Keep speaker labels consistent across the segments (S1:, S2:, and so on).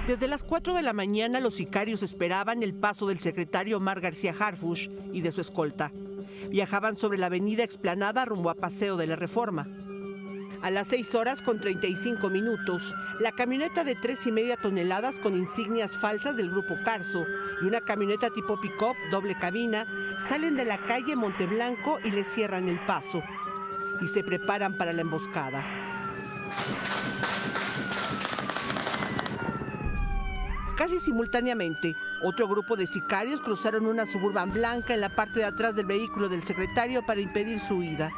S1: Desde las 4 de la mañana los sicarios esperaban el paso del secretario Omar García Harfuch y de su escolta. Viajaban sobre la avenida Explanada rumbo a Paseo de la Reforma. A las 6:35, la camioneta de 3,5 toneladas con insignias falsas del Grupo Carso y una camioneta tipo pick-up doble cabina salen de la calle Monteblanco y le cierran el paso. Y se preparan para la emboscada. Casi simultáneamente, otro grupo de sicarios cruzaron una Suburban blanca en la parte de atrás del vehículo del secretario para impedir su huida.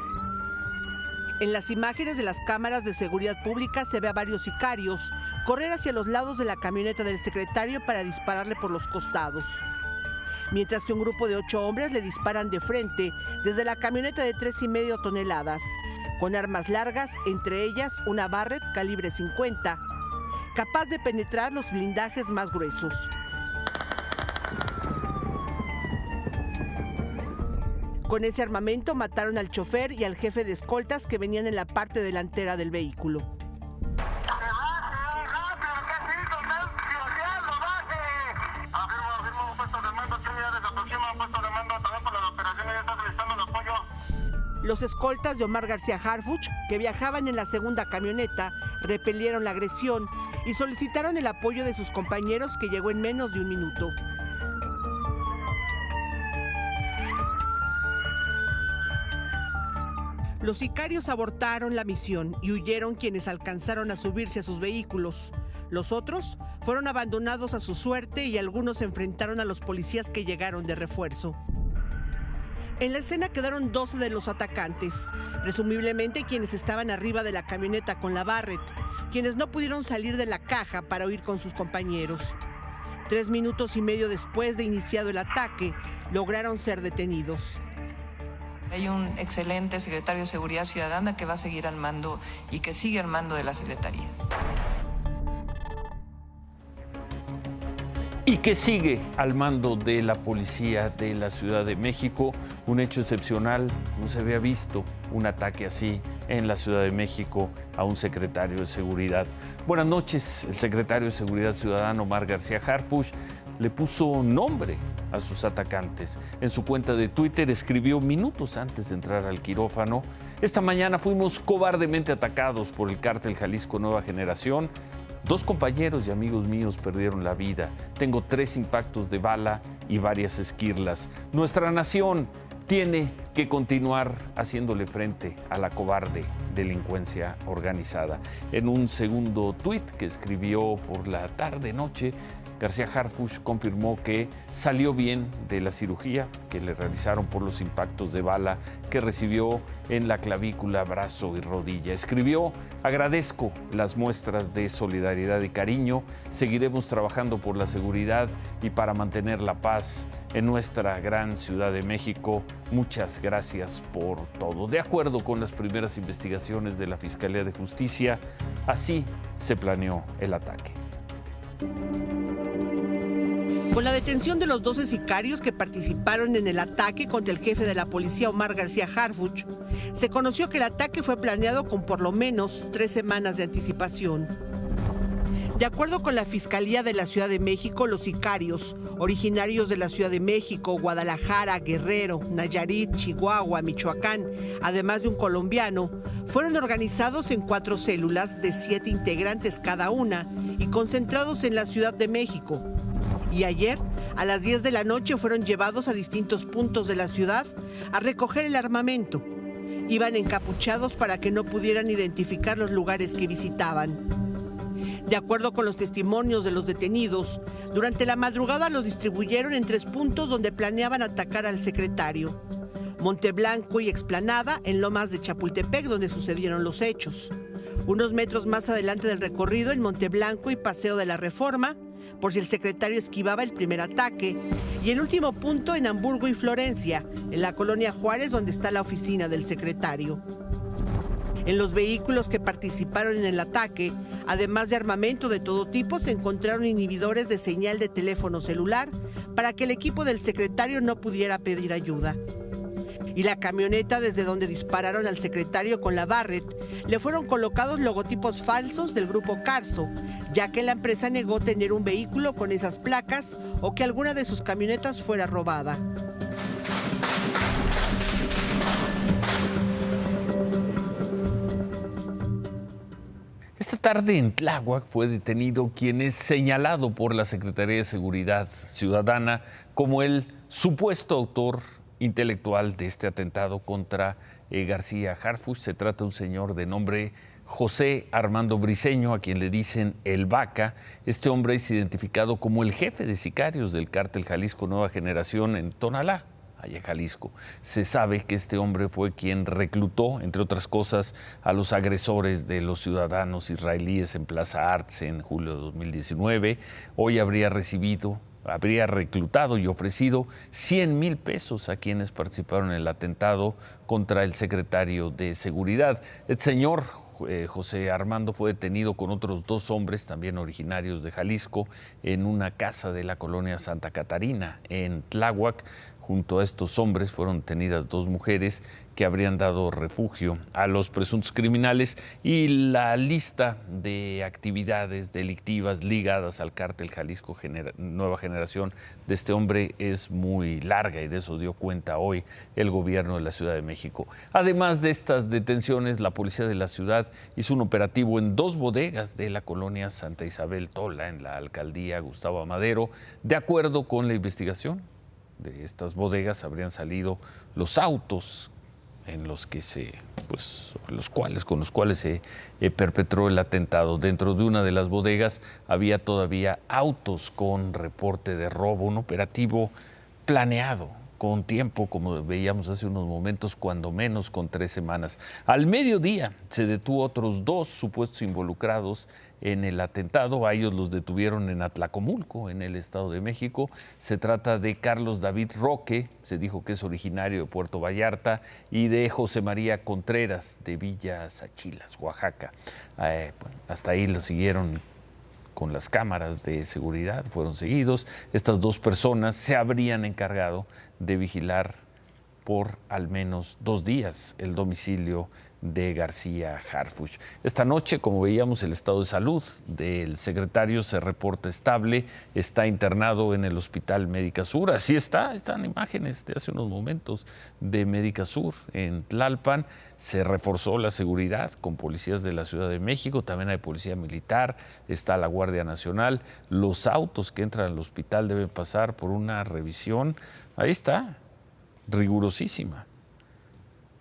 S1: En las imágenes de las cámaras de seguridad pública se ve a varios sicarios correr hacia los lados de la camioneta del secretario para dispararle por los costados. Mientras que un grupo de 8 hombres le disparan de frente desde la camioneta de 3,5 toneladas, con armas largas, entre ellas una Barrett calibre 50, capaz de penetrar los blindajes más gruesos. Con ese armamento mataron al chofer y al jefe de escoltas que venían en la parte delantera del vehículo. Los escoltas de Omar García Harfuch, que viajaban en la segunda camioneta, repelieron la agresión y solicitaron el apoyo de sus compañeros, que llegó en menos de un minuto. Los sicarios abortaron la misión y huyeron quienes alcanzaron a subirse a sus vehículos. Los otros fueron abandonados a su suerte y algunos se enfrentaron a los policías que llegaron de refuerzo. En la escena quedaron 12 de los atacantes, presumiblemente quienes estaban arriba de la camioneta con la Barrett, quienes no pudieron salir de la caja para huir con sus compañeros. 3 minutos y medio después de iniciado el ataque, lograron ser detenidos.
S2: Hay un excelente secretario de Seguridad Ciudadana que va a seguir al mando y que sigue al mando de la Secretaría.
S3: Y que sigue al mando de la Policía de la Ciudad de México. Un hecho excepcional, no se había visto un ataque así en la Ciudad de México a un secretario de Seguridad. Buenas noches, el secretario de Seguridad Ciudadana, Omar García Harfuch, le puso nombre a sus atacantes. En su cuenta de Twitter escribió minutos antes de entrar al quirófano: esta mañana fuimos cobardemente atacados por el cártel Jalisco Nueva Generación. 2 compañeros y amigos míos perdieron la vida. Tengo 3 impactos de bala y varias esquirlas. Nuestra nación tiene que continuar haciéndole frente a la cobarde delincuencia organizada. En un segundo tuit que escribió por la tarde-noche, García Harfuch confirmó que salió bien de la cirugía que le realizaron por los impactos de bala que recibió en la clavícula, brazo y rodilla. Escribió: agradezco las muestras de solidaridad y cariño. Seguiremos trabajando por la seguridad y para mantener la paz en nuestra gran Ciudad de México. Muchas gracias por todo. De acuerdo con las primeras investigaciones de la Fiscalía de Justicia, así se planeó el ataque.
S1: Con la detención de los 12 sicarios que participaron en el ataque contra el jefe de la policía, Omar García Harfuch, se conoció que el ataque fue planeado con por lo menos 3 semanas de anticipación. De acuerdo con la Fiscalía de la Ciudad de México, los sicarios, originarios de la Ciudad de México, Guadalajara, Guerrero, Nayarit, Chihuahua, Michoacán, además de un colombiano, fueron organizados en 4 células de 7 integrantes cada una y concentrados en la Ciudad de México. Y ayer, a las 10 de la noche, fueron llevados a distintos puntos de la ciudad a recoger el armamento. Iban encapuchados para que no pudieran identificar los lugares que visitaban. De acuerdo con los testimonios de los detenidos, durante la madrugada los distribuyeron en 3 puntos donde planeaban atacar al secretario: Monteblanco y Explanada, en Lomas de Chapultepec, donde sucedieron los hechos. Unos metros más adelante del recorrido, en Monteblanco y Paseo de la Reforma, por si el secretario esquivaba el primer ataque, y el último punto en Hamburgo y Florencia, en la colonia Juárez, donde está la oficina del secretario. En los vehículos que participaron en el ataque, además de armamento de todo tipo, se encontraron inhibidores de señal de teléfono celular para que el equipo del secretario no pudiera pedir ayuda. y la camioneta desde donde dispararon al secretario con la Barrett le fueron colocados logotipos falsos del grupo Carso, ya que la empresa negó tener un vehículo con esas placas o que alguna de sus camionetas fuera robada.
S3: Esta tarde en Tláhuac fue detenido quien es señalado por la Secretaría de Seguridad Ciudadana como el supuesto autor intelectual de este atentado contra García Harfuch. Se trata de un señor de nombre José Armando Briceño, a quien le dicen el Vaca. Este hombre es identificado como el jefe de sicarios del cártel Jalisco Nueva Generación en Tonalá, allá en Jalisco. Se sabe que este hombre fue quien reclutó, entre otras cosas, a los agresores de los ciudadanos israelíes en Plaza Arts en julio de 2019. Hoy habría reclutado y ofrecido 100,000 pesos a quienes participaron en el atentado contra el secretario de Seguridad. El señor José Armando fue detenido con otros 2 hombres, también originarios de Jalisco, en una casa de la colonia Santa Catarina, en Tláhuac. Junto a estos hombres fueron detenidas 2 mujeres que habrían dado refugio a los presuntos criminales, y la lista de actividades delictivas ligadas al cártel Jalisco Nueva Generación de este hombre es muy larga, y de eso dio cuenta hoy el gobierno de la Ciudad de México. Además de estas detenciones, la policía de la ciudad hizo un operativo en 2 bodegas de la colonia Santa Isabel Tola, en la alcaldía Gustavo Amadero. De acuerdo con la investigación, de estas bodegas habrían salido los autos con los cuales se perpetró el atentado. Dentro de una de las bodegas había todavía autos con reporte de robo, un operativo planeado con tiempo, como veíamos hace unos momentos, cuando menos con 3 semanas. Al mediodía se detuvo otros 2 supuestos involucrados en el atentado. A ellos los detuvieron en Atlacomulco, en el Estado de México. Se trata de Carlos David Roque, se dijo que es originario de Puerto Vallarta, y de José María Contreras, de Villa Sachilas, Oaxaca. Hasta ahí lo siguieron con las cámaras de seguridad, fueron seguidos. Estas 2 personas se habrían encargado de vigilar por al menos 2 días el domicilio de García Harfuch. Esta noche, como veíamos, el estado de salud del secretario se reporta estable, está internado en el Hospital Médica Sur. Así están imágenes de hace unos momentos de Médica Sur en Tlalpan. Se reforzó la seguridad con policías de la Ciudad de México, también hay policía militar, está la Guardia Nacional. Los autos que entran al hospital deben pasar por una revisión, ahí está, rigurosísima.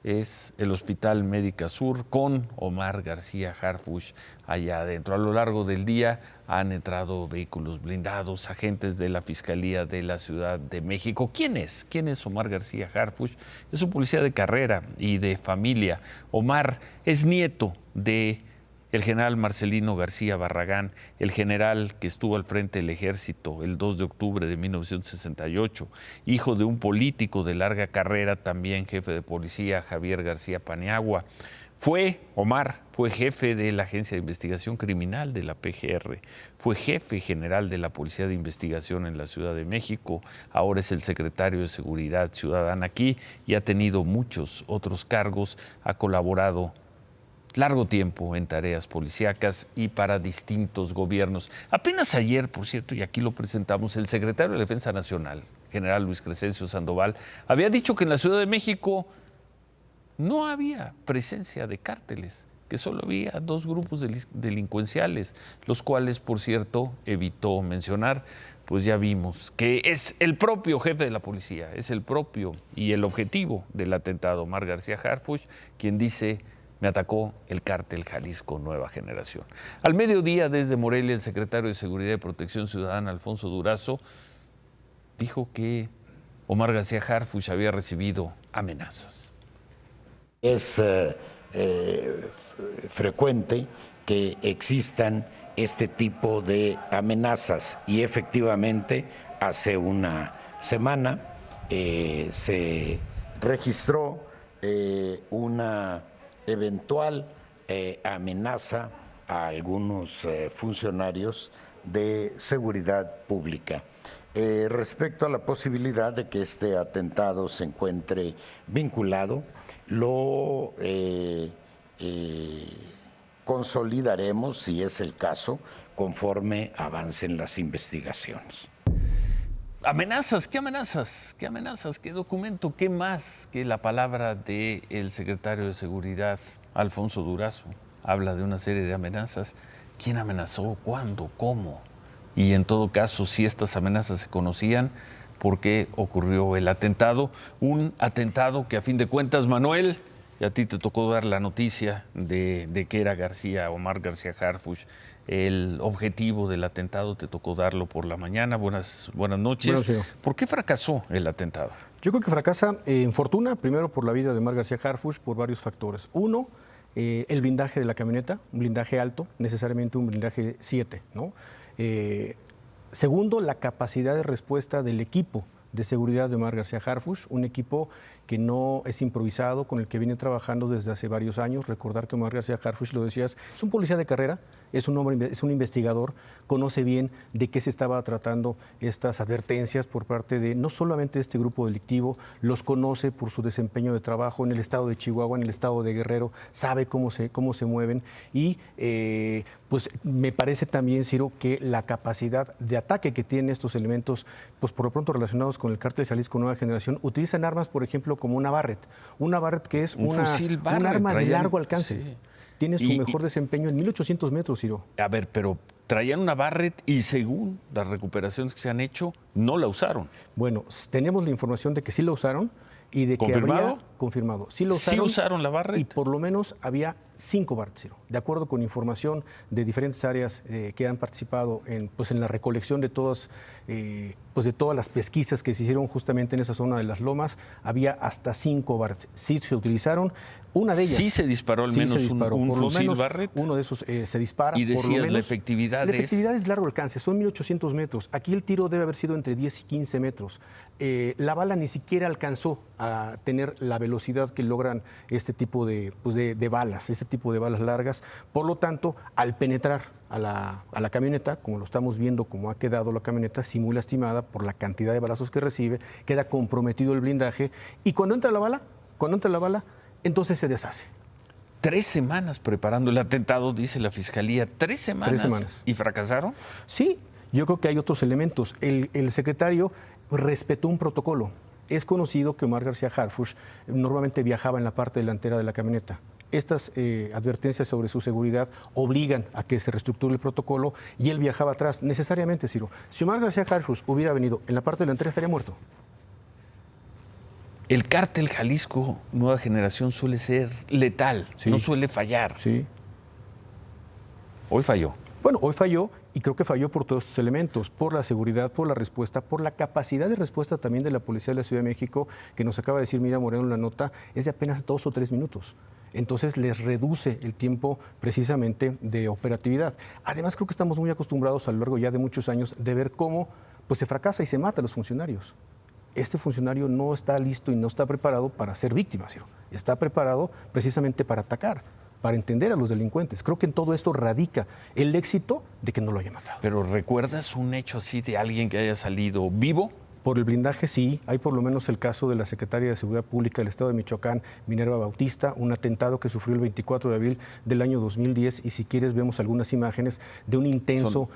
S3: Es el Hospital Médica Sur con Omar García Harfuch allá adentro. A lo largo del día han entrado vehículos blindados, agentes de la Fiscalía de la Ciudad de México. ¿Quién es? ¿Quién es Omar García Harfuch? Es un policía de carrera y de familia. Omar es nieto de el general Marcelino García Barragán, el general que estuvo al frente del ejército el 2 de octubre de 1968, hijo de un político de larga carrera, también jefe de policía, Javier García Paniagua. Omar fue jefe de la Agencia de Investigación Criminal de la PGR, fue jefe general de la Policía de Investigación en la Ciudad de México, ahora es el secretario de Seguridad Ciudadana aquí y ha tenido muchos otros cargos, ha colaborado largo tiempo en tareas policíacas y para distintos gobiernos. Apenas ayer, por cierto, y aquí lo presentamos, el secretario de Defensa Nacional, general Luis Crescencio Sandoval, había dicho que en la Ciudad de México no había presencia de cárteles, que solo había 2 grupos delincuenciales, los cuales, por cierto, evitó mencionar. Pues ya vimos que es el propio jefe de la policía, es el propio y el objetivo del atentado, Omar García Harfuch, quien dice: me atacó el cártel Jalisco Nueva Generación. Al mediodía, desde Morelia, el secretario de Seguridad y Protección Ciudadana, Alfonso Durazo, dijo que Omar García Harfuch había recibido amenazas.
S4: Es frecuente que existan este tipo de amenazas y efectivamente hace una semana se registró una eventual amenaza a algunos funcionarios de seguridad pública. Respecto a la posibilidad de que este atentado se encuentre vinculado, lo consolidaremos, si es el caso, conforme avancen las investigaciones.
S3: ¿Amenazas? ¿Qué amenazas? ¿Qué amenazas? ¿Qué documento? ¿Qué más que la palabra del secretario de Seguridad, Alfonso Durazo? Habla de una serie de amenazas. ¿Quién amenazó? ¿Cuándo? ¿Cómo? Y en todo caso, si estas amenazas se conocían, ¿por qué ocurrió el atentado? Un atentado que a fin de cuentas, Manuel, y a ti te tocó dar la noticia de que era Omar García Harfuch, el objetivo del atentado, te tocó darlo por la mañana. Buenas noches.
S5: Bueno,
S3: ¿Por qué fracasó el atentado?
S5: Yo creo que fracasa en fortuna, primero por la vida de Omar García Harfuch, por varios factores. Uno, el blindaje de la camioneta, un blindaje alto, necesariamente un blindaje 7, ¿no? Segundo, la capacidad de respuesta del equipo de seguridad de Omar García Harfuch, un equipo que no es improvisado, con el que viene trabajando desde hace varios años. Recordar que Omar García Harfuch, lo decías, es un policía de carrera, es un hombre, es un investigador, conoce bien de qué se estaba tratando estas advertencias por parte de no solamente de este grupo delictivo, los conoce por su desempeño de trabajo en el estado de Chihuahua, en el estado de Guerrero, sabe cómo se mueven y pues me parece también, Ciro, que la capacidad de ataque que tienen estos elementos, pues por lo pronto relacionados con el Cártel Jalisco Nueva Generación, utilizan armas, por ejemplo, como una Barrett que es un arma de largo alcance. Sí. Tiene su mejor desempeño en 1800 metros, Ciro.
S3: A ver, pero traían una Barrett y según las recuperaciones que se han hecho, no la usaron.
S5: Bueno, tenemos la información de que sí la usaron y de que habría confirmado. Sí,
S3: ¿Sí usaron la Barrett?
S5: Y por lo menos había 5 Barrett, Ciro. De acuerdo con información de diferentes áreas que han participado en la recolección de todas las pesquisas que se hicieron justamente en esa zona de las lomas, había hasta 5 Barrett. Sí se utilizaron. Una de ellas.
S3: Sí se disparó al menos un fusil Barrett.
S5: Uno de esos se dispara.
S3: Y decías, la efectividad es...
S5: La efectividad es largo alcance, son 1800 metros. Aquí el tiro debe haber sido entre 10 y 15 metros. La bala ni siquiera alcanzó a tener la velocidad que logran este tipo de balas, este tipo de balas largas. Por lo tanto, al penetrar a la camioneta, como lo estamos viendo, como ha quedado la camioneta, sí muy lastimada por la cantidad de balazos que recibe, queda comprometido el blindaje. Y cuando entra la bala, entonces se deshace.
S3: 3 semanas preparando el atentado, dice la Fiscalía. 3 semanas.
S5: 3 semanas.
S3: ¿Y fracasaron?
S5: Sí, yo creo que hay otros elementos. El secretario respetó un protocolo. Es conocido que Omar García Harfuch normalmente viajaba en la parte delantera de la camioneta. Estas advertencias sobre su seguridad obligan a que se reestructure el protocolo y él viajaba atrás. Necesariamente, Ciro, si Omar García Harfuch hubiera venido en la parte delantera, estaría muerto.
S3: El Cártel Jalisco Nueva Generación suele ser letal, sí. No suele fallar.
S5: Sí.
S3: Hoy falló.
S5: Bueno, hoy falló y creo que falló por todos estos elementos, por la seguridad, por la respuesta, por la capacidad de respuesta también de la Policía de la Ciudad de México, que nos acaba de decir Mira Moreno en la nota, es de apenas 2 o 3 minutos. Entonces les reduce el tiempo precisamente de operatividad. Además creo que estamos muy acostumbrados a lo largo ya de muchos años de ver cómo se fracasa y se mata a los funcionarios. Este funcionario no está listo y no está preparado para ser víctima, Ciro. Está preparado precisamente para atacar, para entender a los delincuentes. Creo que en todo esto radica el éxito de que no lo haya matado.
S3: ¿Pero recuerdas un hecho así de alguien que haya salido vivo?
S5: Por el blindaje, sí. Hay por lo menos el caso de la secretaria de Seguridad Pública del Estado de Michoacán, Minerva Bautista, un atentado que sufrió el 24 de abril del año 2010. Y si quieres, vemos algunas imágenes de un intenso,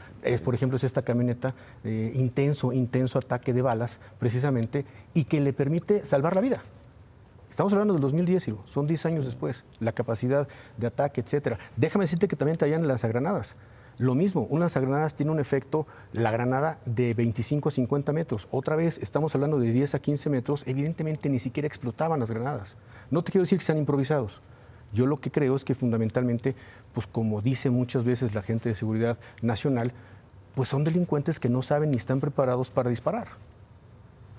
S5: por ejemplo, es esta camioneta, intenso ataque de balas, precisamente, y que le permite salvar la vida. Estamos hablando del 2010, Ciro, son 10 años después, la capacidad de ataque, etcétera. Déjame decirte que también traían lanzagranadas. Lo mismo, un lanzagranadas tiene un efecto, la granada, de 25 a 50 metros. Otra vez, estamos hablando de 10 a 15 metros, evidentemente ni siquiera explotaban las granadas. No te quiero decir que sean improvisados. Yo lo que creo es que fundamentalmente, pues como dice muchas veces la gente de Seguridad Nacional, pues son delincuentes que no saben ni están preparados para disparar.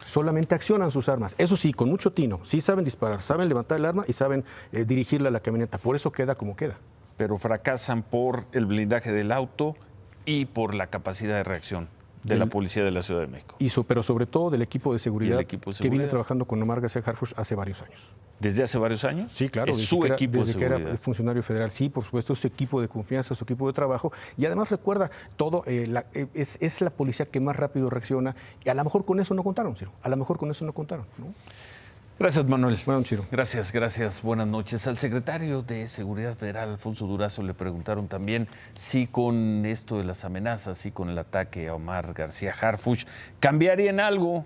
S5: Solamente accionan sus armas. Eso sí, con mucho tino. Sí saben disparar, saben levantar el arma y saben dirigirla a la camioneta. Por eso queda como queda.
S3: Pero fracasan por el blindaje del auto y por la capacidad de reacción de la Policía de la Ciudad de México.
S5: Pero sobre todo del equipo de seguridad, que viene trabajando con Omar García Harfuch hace varios años.
S3: ¿Desde hace varios años?
S5: Sí, claro.
S3: Es su equipo de seguridad.
S5: Desde que era funcionario federal, sí, por supuesto, es su equipo de confianza, su equipo de trabajo. Y además recuerda, es la policía que más rápido reacciona. Y a lo mejor con eso no contaron, Ciro. A lo mejor con eso no contaron, ¿no?
S3: Gracias, Manuel.
S5: Bueno, Ciro.
S3: Gracias. Buenas noches. Al secretario de Seguridad Federal, Alfonso Durazo, le preguntaron también si con esto de las amenazas, si con el ataque a Omar García Harfuch, ¿cambiaría en algo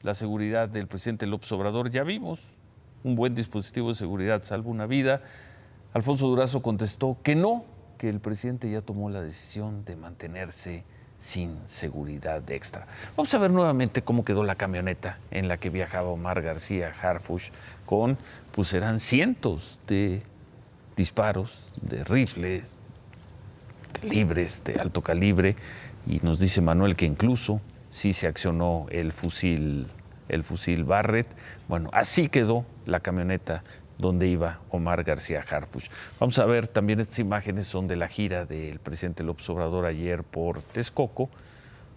S3: la seguridad del presidente López Obrador? Ya vimos, un buen dispositivo de seguridad salva una vida. Alfonso Durazo contestó que no, que el presidente ya tomó la decisión de mantenerse sin seguridad extra. Vamos a ver nuevamente cómo quedó la camioneta en la que viajaba Omar García Harfuch pues eran cientos de disparos de rifles, calibres de alto calibre, y nos dice Manuel que incluso sí se accionó el fusil Barrett. Bueno, así quedó la camioneta donde iba Omar García Harfuch. Vamos a ver también estas imágenes, son de la gira del presidente López Obrador ayer por Texcoco.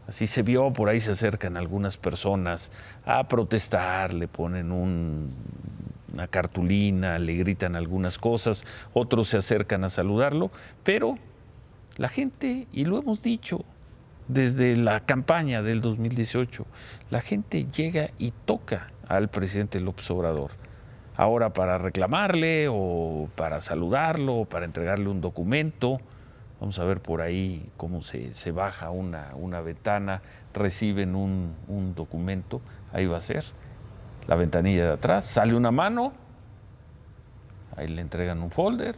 S3: Así se vio, por ahí se acercan algunas personas a protestar, le ponen una cartulina, le gritan algunas cosas, otros se acercan a saludarlo, pero la gente, y lo hemos dicho desde la campaña del 2018, la gente llega y toca al presidente López Obrador. Ahora para reclamarle o para saludarlo o para entregarle un documento. Vamos a ver por ahí cómo se baja una ventana, reciben un documento, ahí va a ser la ventanilla de atrás, sale una mano, ahí le entregan un folder.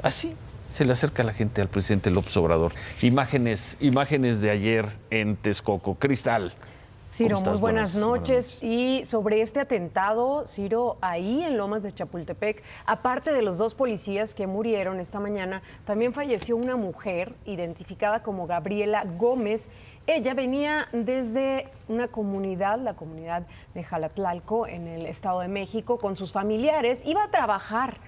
S3: Así se le acerca la gente al presidente López Obrador. Imágenes de ayer en Texcoco. Cristal.
S6: Ciro, muy buenas noches. Y sobre este atentado, Ciro, ahí en Lomas de Chapultepec, aparte de los 2 policías que murieron esta mañana, también falleció una mujer identificada como Gabriela Gómez. Ella venía desde una comunidad, la comunidad de Jalatlalco, en el Estado de México, con sus familiares. Iba a trabajar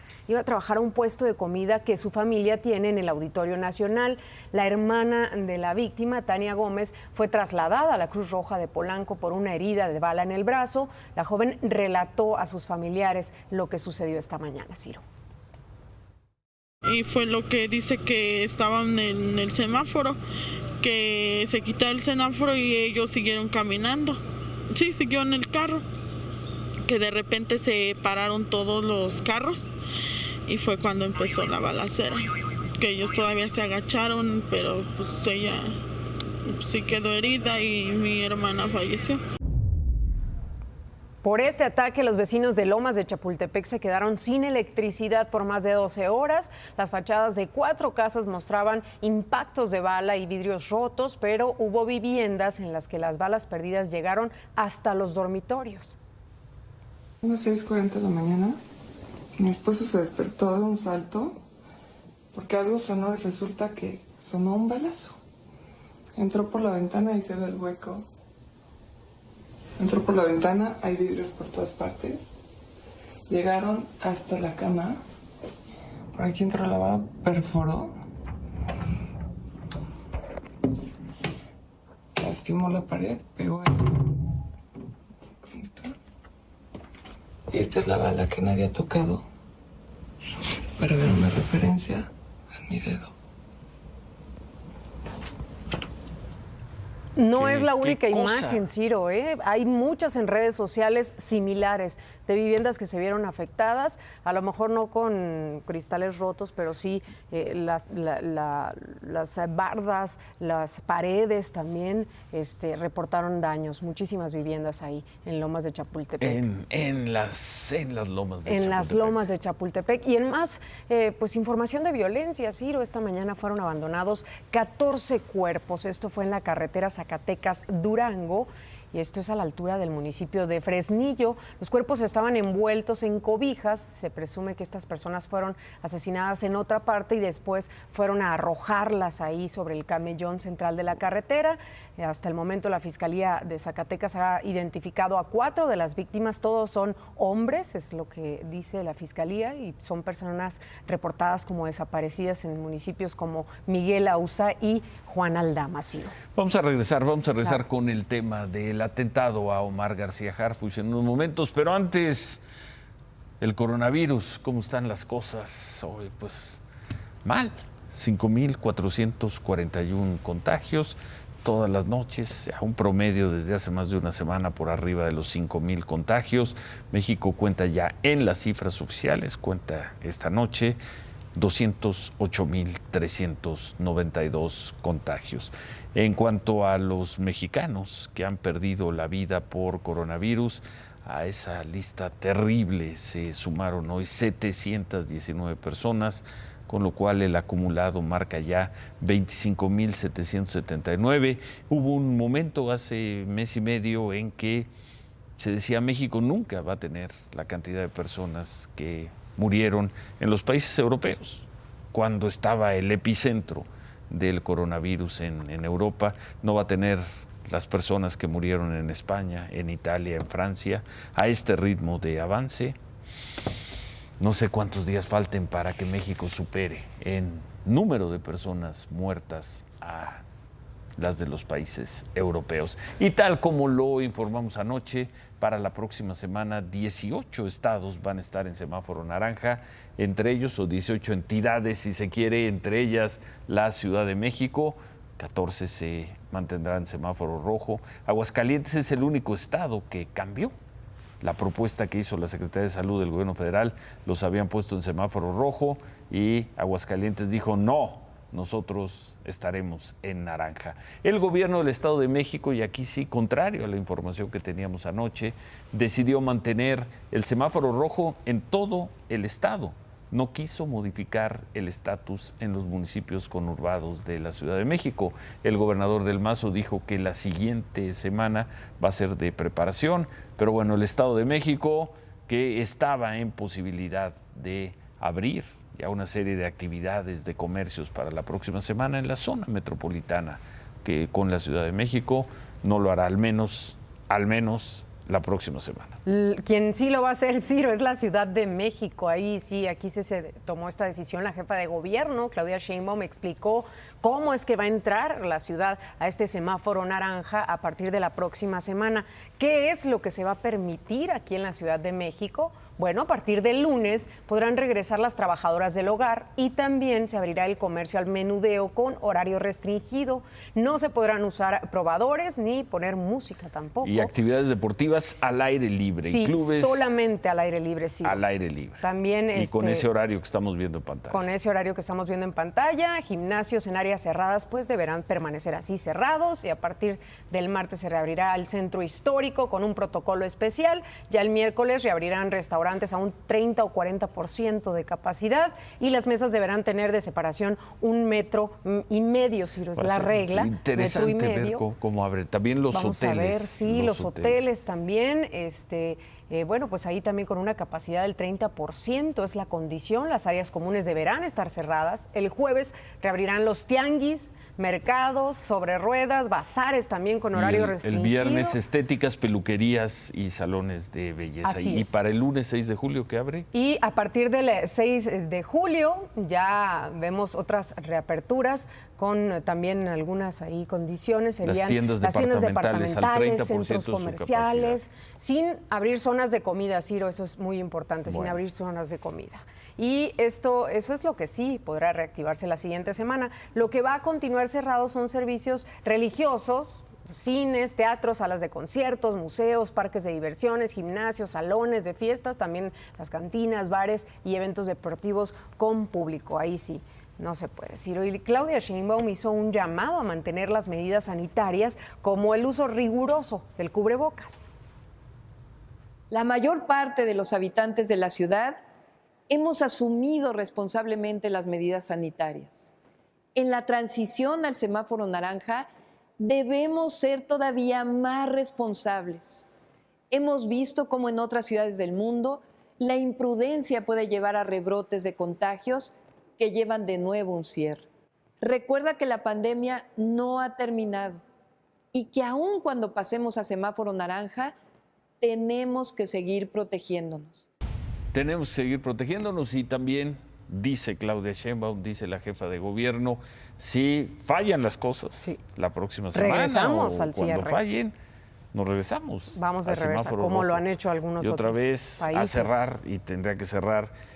S6: a un puesto de comida que su familia tiene en el Auditorio Nacional. La hermana de la víctima, Tania Gómez, fue trasladada a la Cruz Roja de Polanco por una herida de bala en el brazo. La joven relató a sus familiares lo que sucedió esta mañana, Ciro.
S7: Y fue lo que dice que estaban en el semáforo, que se quitó el semáforo y ellos siguieron caminando. Sí, siguió en el carro, que de repente se pararon todos los carros y fue cuando empezó la balacera, que ellos todavía se agacharon, pero pues ella sí quedó herida y mi hermana falleció.
S6: Por este ataque, los vecinos de Lomas de Chapultepec se quedaron sin electricidad por más de 12 horas. Las fachadas de 4 casas mostraban impactos de bala y vidrios rotos, pero hubo viviendas en las que las balas perdidas llegaron hasta los dormitorios.
S8: A las 6:40 de la mañana, mi esposo se despertó de un salto porque algo sonó y resulta que sonó un balazo. Entró por la ventana y se ve el hueco. Entró por la ventana, hay vidrios por todas partes. Llegaron hasta la cama. Por aquí entró la bala, perforó. Lastimó la pared, pegó el conector. Y esta es la bala que nadie ha tocado para ver una referencia en mi dedo.
S6: No es la única imagen, Ciro, ¿eh? Hay muchas en redes sociales similares de viviendas que se vieron afectadas, a lo mejor no con cristales rotos, pero sí las bardas, las paredes también reportaron daños. Muchísimas viviendas ahí en Lomas de Chapultepec.
S3: En las Lomas de Chapultepec.
S6: En las Lomas de Chapultepec. Y en más, pues información de violencia, Ciro, esta mañana fueron abandonados 14 cuerpos. Esto fue en la carretera Zacatecas-Durango. Y esto es a la altura del municipio de Fresnillo. Los cuerpos estaban envueltos en cobijas. Se presume que estas personas fueron asesinadas en otra parte y después fueron a arrojarlas ahí sobre el camellón central de la carretera. Hasta el momento la Fiscalía de Zacatecas ha identificado a 4 de las víctimas. Todos son hombres, es lo que dice la Fiscalía, y son personas reportadas como desaparecidas en municipios como Miguel Auza y Juan Aldama. ¿Sí?
S3: Vamos a regresar con el tema del atentado a Omar García Harfuch en unos momentos, pero antes, el coronavirus, ¿cómo están las cosas hoy? Pues mal, 5,441 contagios todas las noches, a un promedio desde hace más de una semana por arriba de los 5,000 contagios. México cuenta ya en las cifras oficiales, cuenta esta noche 208,392 contagios. En cuanto a los mexicanos que han perdido la vida por coronavirus, a esa lista terrible se sumaron hoy 719 personas, con lo cual el acumulado marca ya 25,779. Hubo un momento hace mes y medio en que se decía México nunca va a tener la cantidad de personas que murieron en los países europeos, cuando estaba el epicentro del coronavirus en Europa. No va a tener las personas que murieron en España, en Italia, en Francia, a este ritmo de avance. No sé cuántos días falten para que México supere en número de personas muertas a las de los países europeos. Y tal como lo informamos anoche, para la próxima semana 18 estados van a estar en semáforo naranja, entre ellos, o 18 entidades, si se quiere, entre ellas la Ciudad de México. 14 se mantendrán en semáforo rojo. Aguascalientes es el único estado que cambió. La propuesta que hizo la Secretaría de Salud del Gobierno Federal, los habían puesto en semáforo rojo y Aguascalientes dijo no, nosotros estaremos en naranja. El gobierno del Estado de México, y aquí sí, contrario a la información que teníamos anoche, decidió mantener el semáforo rojo en todo el estado. No quiso modificar el estatus en los municipios conurbados de la Ciudad de México. El gobernador del Mazo dijo que la siguiente semana va a ser de preparación, pero bueno, el Estado de México, que estaba en posibilidad de abrir ya una serie de actividades de comercios para la próxima semana en la zona metropolitana, que con la Ciudad de México no lo hará, al menos la próxima semana.
S6: Quien sí lo va a hacer, Ciro, es la Ciudad de México. Ahí sí, aquí se tomó esta decisión. La jefa de gobierno, Claudia Sheinbaum, explicó cómo es que va a entrar la ciudad a este semáforo naranja a partir de la próxima semana. ¿Qué es lo que se va a permitir aquí en la Ciudad de México? Bueno, a partir del lunes podrán regresar las trabajadoras del hogar y también se abrirá el comercio al menudeo con horario restringido. No se podrán usar probadores ni poner música tampoco.
S3: Y actividades deportivas al aire libre.
S6: Sí,
S3: y clubes
S6: solamente al aire libre, sí.
S3: Al aire libre.
S6: También
S3: y con ese horario que estamos viendo en pantalla.
S6: Con ese horario que estamos viendo en pantalla, gimnasios en áreas cerradas pues deberán permanecer así cerrados, y a partir del martes se reabrirá el centro histórico con un protocolo especial. Ya el miércoles reabrirán restaurantes a un 30 o 40% de capacidad, y las mesas deberán tener de separación 1,5 metros, Ciro, es la regla.
S3: Interesante
S6: 1,5
S3: ver cómo abre. También los
S6: Vamos
S3: hoteles.
S6: A ver, sí, los hoteles también. Bueno, pues ahí también con una capacidad del 30% es la condición. Las áreas comunes deberán estar cerradas. El jueves reabrirán los tianguis, mercados, sobre ruedas, bazares también con horario restringido.
S3: El viernes estéticas, peluquerías y salones de belleza.
S6: Así
S3: y para el lunes 6 de julio, ¿qué abre?
S6: Y a partir del 6 de julio ya vemos otras reaperturas con también algunas ahí condiciones. Serían
S3: las tiendas departamentales al 30%
S6: centros comerciales, sin abrir zonas de comida, Ciro, eso es muy importante, sin abrir zonas de comida. Y eso es lo que sí podrá reactivarse la siguiente semana. Lo que va a continuar cerrado son servicios religiosos, cines, teatros, salas de conciertos, museos, parques de diversiones, gimnasios, salones de fiestas, también las cantinas, bares y eventos deportivos con público. Ahí sí no se puede decir. Y Claudia Sheinbaum hizo un llamado a mantener las medidas sanitarias, como el uso riguroso del cubrebocas.
S9: La mayor parte de los habitantes de la ciudad hemos asumido responsablemente las medidas sanitarias. En la transición al semáforo naranja debemos ser todavía más responsables. Hemos visto cómo en otras ciudades del mundo la imprudencia puede llevar a rebrotes de contagios que llevan de nuevo un cierre. Recuerda que la pandemia no ha terminado y que aun cuando pasemos a semáforo naranja, tenemos que seguir protegiéndonos.
S3: Tenemos que seguir protegiéndonos, y también dice Claudia Sheinbaum, dice la jefa de gobierno, si fallan las cosas la próxima semana
S6: regresamos
S3: o
S6: al
S3: cuando
S6: cierre.
S3: fallen, nos regresamos.
S6: Vamos de reversa, como lo han hecho algunos otros países.
S3: Y otra vez a cerrar, y tendría que cerrar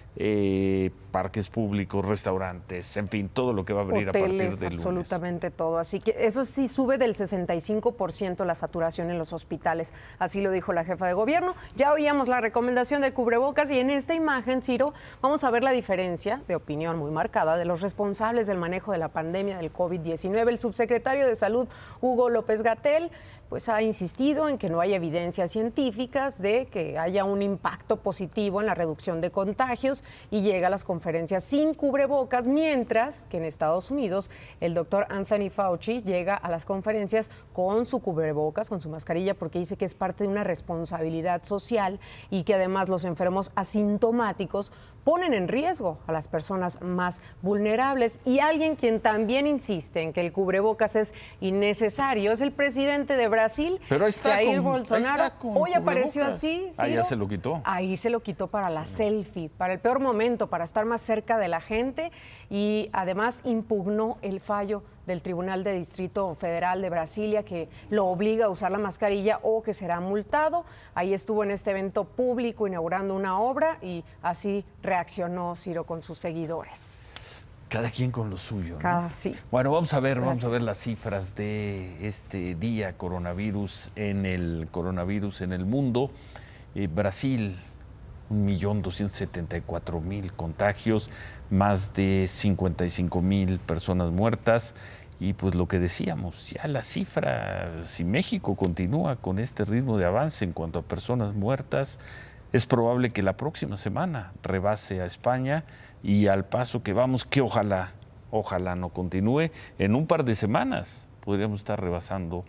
S3: parques públicos, restaurantes, en fin, todo lo que va a abrir
S6: hoteles,
S3: a partir del lunes.
S6: Absolutamente todo. Así que eso sí sube del 65% la saturación en los hospitales. Así lo dijo la jefa de gobierno. Ya oíamos la recomendación del cubrebocas y en esta imagen, Ciro, vamos a ver la diferencia de opinión muy marcada de los responsables del manejo de la pandemia del COVID-19. El subsecretario de Salud, Hugo López-Gatell, pues ha insistido en que no hay evidencias científicas de que haya un impacto positivo en la reducción de contagios y llega a las conferencias sin cubrebocas, mientras que en Estados Unidos el doctor Anthony Fauci llega a las conferencias con su cubrebocas, con su mascarilla, porque dice que es parte de una responsabilidad social y que además los enfermos asintomáticos ponen en riesgo a las personas más vulnerables. Y alguien quien también insiste en que el cubrebocas es innecesario es el presidente de Brasil,
S3: pero ahí está
S6: Jair Bolsonaro. Hoy apareció así.
S3: Ahí ya se lo quitó.
S6: Ahí se lo quitó para la selfie, para el peor momento, para estar más cerca de la gente, y además impugnó el fallo del Tribunal de Distrito Federal de Brasilia que lo obliga a usar la mascarilla o que será multado. Ahí estuvo en este evento público inaugurando una obra y así reaccionó Ciro con sus seguidores.
S3: Cada quien con lo suyo, ¿no?
S6: Sí.
S3: Bueno, vamos a ver las cifras de este día coronavirus en el mundo. Brasil, 1.274.000 contagios, más de 55.000 personas muertas. Y pues lo que decíamos, ya la cifra, si México continúa con este ritmo de avance en cuanto a personas muertas, es probable que la próxima semana rebase a España, y al paso que vamos, que ojalá no continúe, en un par de semanas podríamos estar rebasando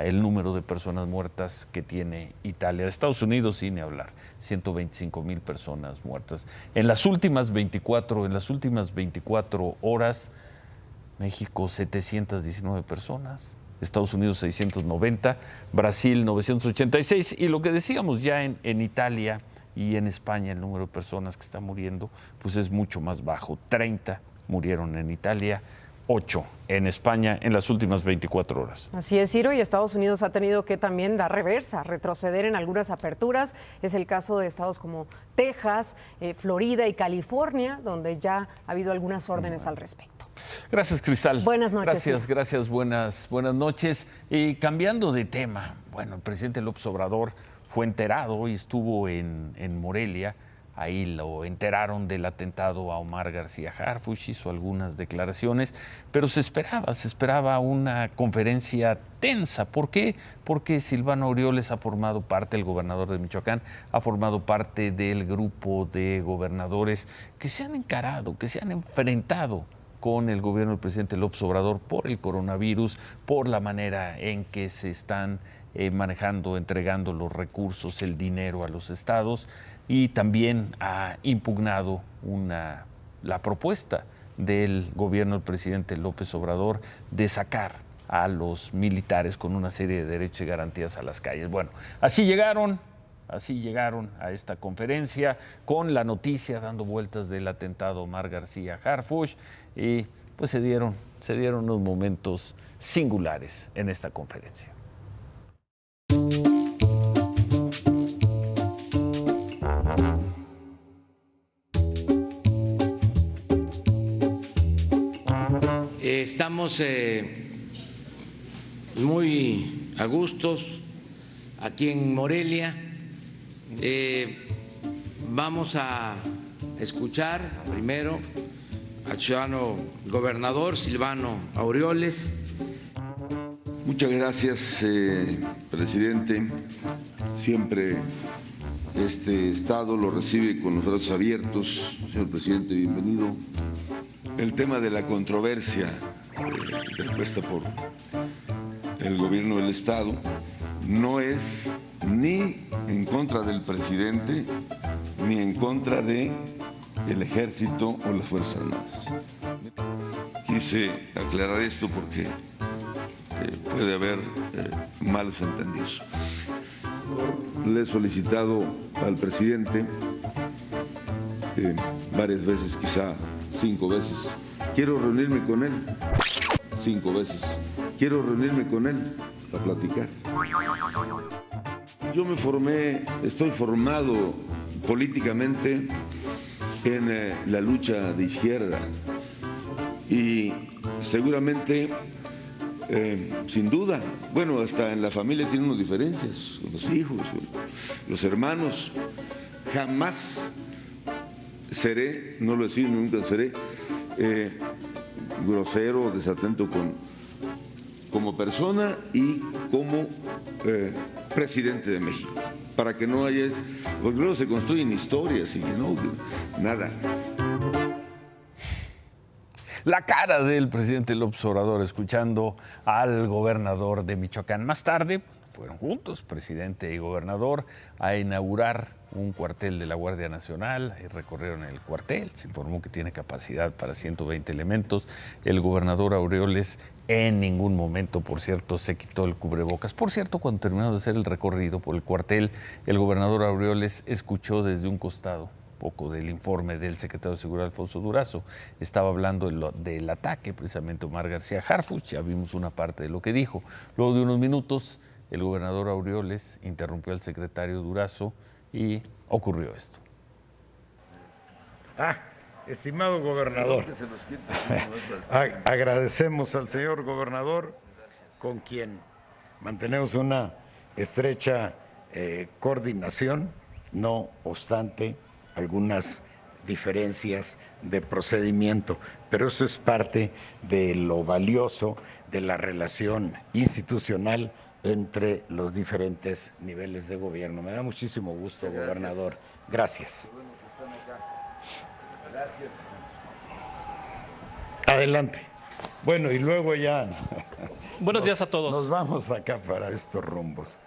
S3: el número de personas muertas que tiene Italia. De Estados Unidos, sin ni hablar, 125.000 personas muertas. En las últimas 24 horas, México 719 personas, Estados Unidos 690, Brasil 986, y lo que decíamos ya en Italia y en España, el número de personas que están muriendo pues es mucho más bajo. 30 murieron en Italia, 8 en España en las últimas 24 horas.
S6: Así es, Ciro, y Estados Unidos ha tenido que también dar reversa, retroceder en algunas aperturas. Es el caso de estados como Texas, Florida y California, donde ya ha habido algunas órdenes al respecto.
S3: Gracias, Cristal.
S6: Buenas noches.
S3: Gracias, buenas noches. Y cambiando de tema, bueno, el presidente López Obrador fue enterado y estuvo en Morelia. Ahí lo enteraron del atentado a Omar García Harfuch, hizo algunas declaraciones, pero se esperaba una conferencia tensa. ¿Por qué? Porque Silvano Aureoles ha formado parte, el gobernador de Michoacán, ha formado parte del grupo de gobernadores que se han encarado, que se han enfrentado con el gobierno del presidente López Obrador por el coronavirus, por la manera en que se están manejando, entregando los recursos, el dinero a los estados, y también ha impugnado la propuesta del gobierno del presidente López Obrador de sacar a los militares con una serie de derechos y garantías a las calles. Bueno, así llegaron a esta conferencia con la noticia dando vueltas del atentado a Omar García Harfuch, y pues se dieron unos momentos singulares en esta conferencia.
S10: Estamos muy a gustos aquí en Morelia. Vamos a escuchar primero al ciudadano gobernador Silvano Aureoles.
S11: Muchas gracias, presidente. Siempre este Estado lo recibe con los brazos abiertos. Señor presidente, bienvenido. El tema de la controversia interpuesta por el gobierno del Estado no es ni en contra del presidente ni en contra del ejército o las Fuerzas Armadas. Quise aclarar esto porque puede haber malos entendidos. Le he solicitado al presidente varias veces, quizá 5 veces. Quiero reunirme con él 5 veces. Quiero reunirme con él a platicar. Yo me formé, estoy formado políticamente en la lucha de izquierda y seguramente, sin duda, bueno, hasta en la familia tiene unas diferencias, los hijos, los hermanos. Jamás seré, no lo he sido, nunca seré grosero, desatento como persona y como presidente de México, para que no haya, porque luego se construyen historias y no, nada.
S3: La cara del presidente López Obrador escuchando al gobernador de Michoacán. Más tarde fueron juntos, presidente y gobernador, a inaugurar un cuartel de la Guardia Nacional y recorrieron el cuartel. Se informó que tiene capacidad para 120 elementos. El gobernador Aureoles en ningún momento, por cierto, se quitó el cubrebocas. Por cierto, cuando terminó de hacer el recorrido por el cuartel, el gobernador Aureoles escuchó desde un costado poco del informe del secretario de Seguridad, Alfonso Durazo. Estaba hablando del ataque, precisamente, Omar García Harfuch. Ya vimos una parte de lo que dijo. Luego de unos minutos, el gobernador Aureoles interrumpió al secretario Durazo y ocurrió esto.
S4: Estimado gobernador, agradecemos al señor gobernador, con quien mantenemos una estrecha coordinación, no obstante algunas diferencias de procedimiento, pero eso es parte de lo valioso de la relación institucional entre los diferentes niveles de gobierno. Me da muchísimo gusto, gobernador. Gracias. Gracias. Adelante. Bueno, y luego ya...
S12: Buenos días a todos.
S4: Nos vamos acá para estos rumbos.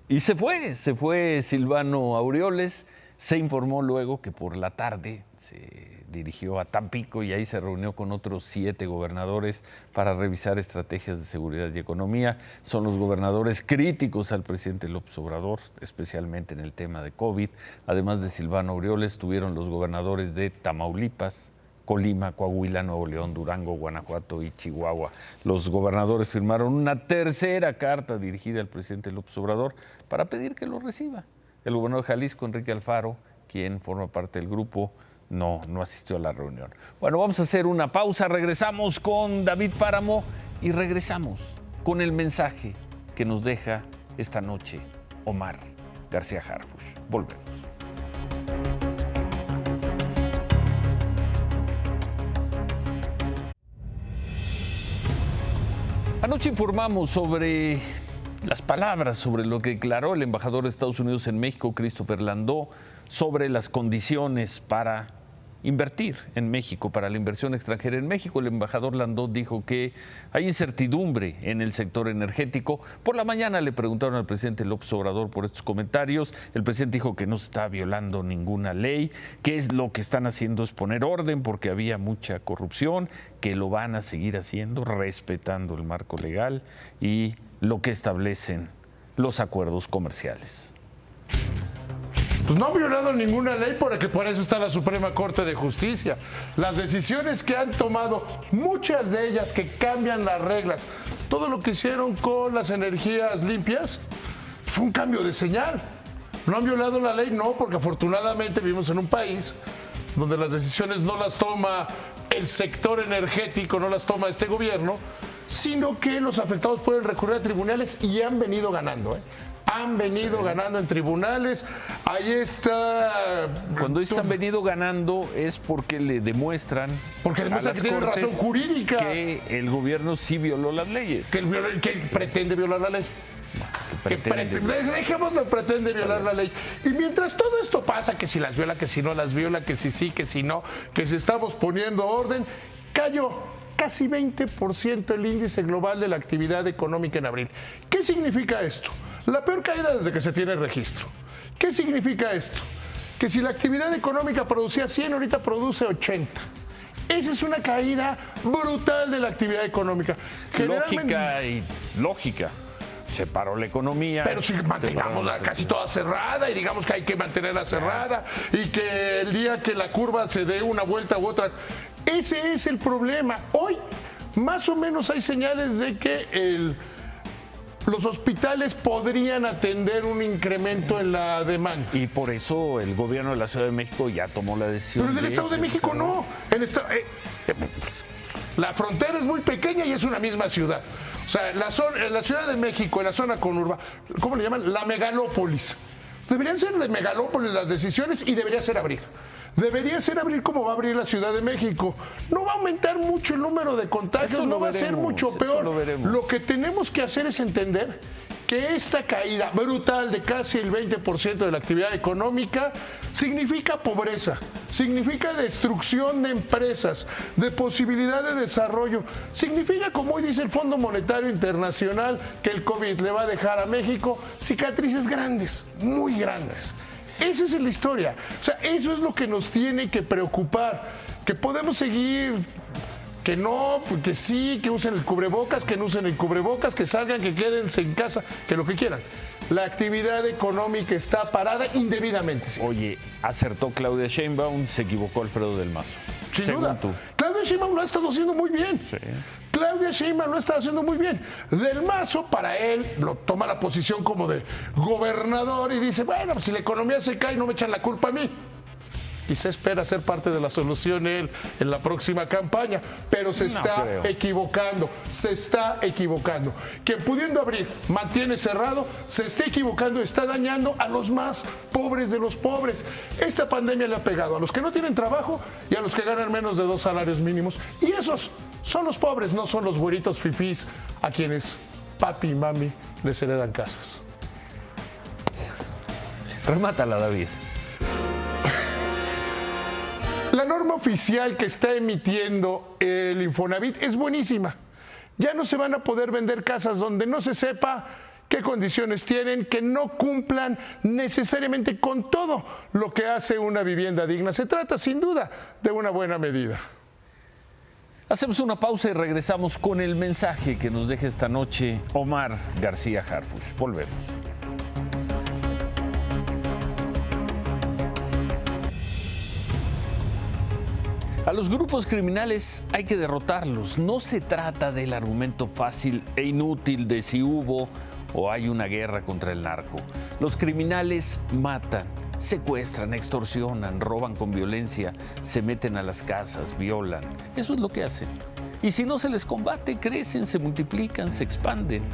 S3: Y se fue Silvano Aureoles. Se informó luego que por la tarde se dirigió a Tampico y ahí se reunió con otros 7 gobernadores para revisar estrategias de seguridad y economía. Son los gobernadores críticos al presidente López Obrador, especialmente en el tema de COVID. Además de Silvano Aureoles, estuvieron los gobernadores de Tamaulipas, Colima, Coahuila, Nuevo León, Durango, Guanajuato y Chihuahua. Los gobernadores firmaron una tercera carta dirigida al presidente López Obrador para pedir que lo reciba. El gobernador de Jalisco, Enrique Alfaro, quien forma parte del grupo, no asistió a la reunión. Bueno, vamos a hacer una pausa, regresamos con David Páramo y regresamos con el mensaje que nos deja esta noche Omar García Harfuch. Volvemos. Anoche informamos sobre las palabras, sobre lo que declaró el embajador de Estados Unidos en México, Christopher Landó, sobre las condiciones para invertir en México, para la inversión extranjera en México. El embajador Landó dijo que hay incertidumbre en el sector energético. Por la mañana le preguntaron al presidente López Obrador por estos comentarios. El presidente dijo que no se está violando ninguna ley, que es lo que están haciendo es poner orden porque había mucha corrupción, que lo van a seguir haciendo respetando el marco legal y lo que establecen los acuerdos comerciales.
S13: Pues no han violado ninguna ley porque por eso está la Suprema Corte de Justicia. Las decisiones que han tomado, muchas de ellas que cambian las reglas, todo lo que hicieron con las energías limpias, fue un cambio de señal. No han violado la ley, no, porque afortunadamente vivimos en un país donde las decisiones no las toma el sector energético, no las toma este gobierno, sino que los afectados pueden recurrir a tribunales y han venido ganando, Han venido ganando en tribunales. Ahí está.
S3: Cuando dices han venido ganando es porque le demuestran.
S13: Porque demuestran que tienen razón jurídica.
S3: Que el gobierno sí violó las leyes.
S13: Que pretende violar la ley. Dejémoslo, pretende violar la ley. Y mientras todo esto pasa, que si las viola, que si no las viola, que si sí, que si no, que si estamos poniendo orden, cayó casi 20% el índice global de la actividad económica en abril. ¿Qué significa esto? La peor caída desde que se tiene registro. ¿Qué significa esto? Que si la actividad económica producía 100, ahorita produce 80. Esa es una caída brutal de la actividad económica.
S3: Lógica y lógica. Se paró la economía.
S13: Pero si mantengamos casi toda cerrada y digamos que hay que mantenerla cerrada y que el día que la curva se dé una vuelta u otra. Ese es el problema. Hoy más o menos hay señales de que los hospitales podrían atender un incremento en la demanda.
S3: Y por eso el gobierno de la Ciudad de México ya tomó la decisión.
S13: Pero en el Estado de México no. La frontera es muy pequeña y es una misma ciudad. O sea, en la Ciudad de México, en la zona conurba, ¿cómo le llaman? La megalópolis. Deberían ser de megalópolis las decisiones y debería ser abrir. Debería ser abrir como va a abrir la Ciudad de México. No va a aumentar mucho el número de contagios, no va a ser mucho peor. Lo que tenemos que hacer es entender que esta caída brutal de casi el 20% de la actividad económica significa pobreza, significa destrucción de empresas, de posibilidad de desarrollo, significa, como hoy dice el Fondo Monetario Internacional, que el COVID le va a dejar a México cicatrices grandes, muy grandes. Esa es la historia. O sea, eso es lo que nos tiene que preocupar, que podemos seguir, que no, que sí, que usen el cubrebocas, que no usen el cubrebocas, que salgan, que quédense en casa, que lo que quieran. La actividad económica está parada indebidamente. Sí.
S3: Oye, acertó Claudia Sheinbaum, se equivocó Alfredo del Mazo.
S13: Sin duda. Claudia Sheinbaum lo ha estado haciendo muy bien.
S3: Sí.
S13: Claudia Sheinbaum lo está haciendo muy bien. Del Mazo, para él, lo toma la posición como de gobernador y dice, bueno, pues si la economía se cae, no me echan la culpa a mí. Quizá espera ser parte de la solución él en la próxima campaña, pero se está equivocando, se está equivocando. Que pudiendo abrir, mantiene cerrado, se está equivocando, está dañando a los más pobres de los pobres. Esta pandemia le ha pegado a los que no tienen trabajo y a los que ganan menos de 2 salarios mínimos. Y esos son los pobres, no son los güeritos fifís a quienes papi y mami les heredan casas.
S3: Remátala, David.
S13: La norma oficial que está emitiendo el Infonavit es buenísima. Ya no se van a poder vender casas donde no se sepa qué condiciones tienen, que no cumplan necesariamente con todo lo que hace una vivienda digna. Se trata, sin duda, de una buena medida.
S3: Hacemos una pausa y regresamos con el mensaje que nos deja esta noche Omar García Harfuch. Volvemos. A los grupos criminales hay que derrotarlos. No se trata del argumento fácil e inútil de si hubo o hay una guerra contra el narco. Los criminales matan, secuestran, extorsionan, roban con violencia, se meten a las casas, violan. Eso es lo que hacen. Y si no se les combate, crecen, se multiplican, se expanden.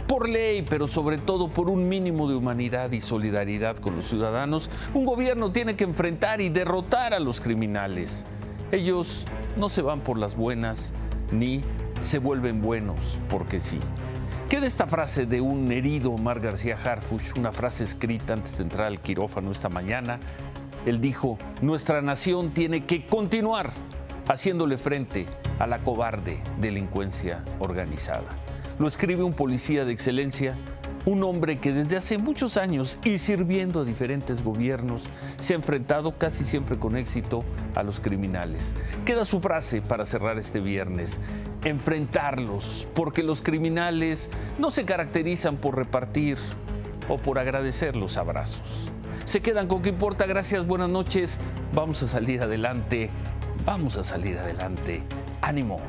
S3: Por ley, pero sobre todo por un mínimo de humanidad y solidaridad con los ciudadanos, un gobierno tiene que enfrentar y derrotar a los criminales. Ellos no se van por las buenas ni se vuelven buenos porque sí. Queda esta frase de un herido Omar García Harfuch, una frase escrita antes de entrar al quirófano esta mañana. Él dijo, nuestra nación tiene que continuar haciéndole frente a la cobarde delincuencia organizada. Lo escribe un policía de excelencia, un hombre que desde hace muchos años y sirviendo a diferentes gobiernos se ha enfrentado casi siempre con éxito a los criminales. Queda su frase para cerrar este viernes, enfrentarlos, porque los criminales no se caracterizan por repartir o por agradecer los abrazos. Se quedan con ¿Qué importa? Gracias, buenas noches. Vamos a salir adelante, ánimo.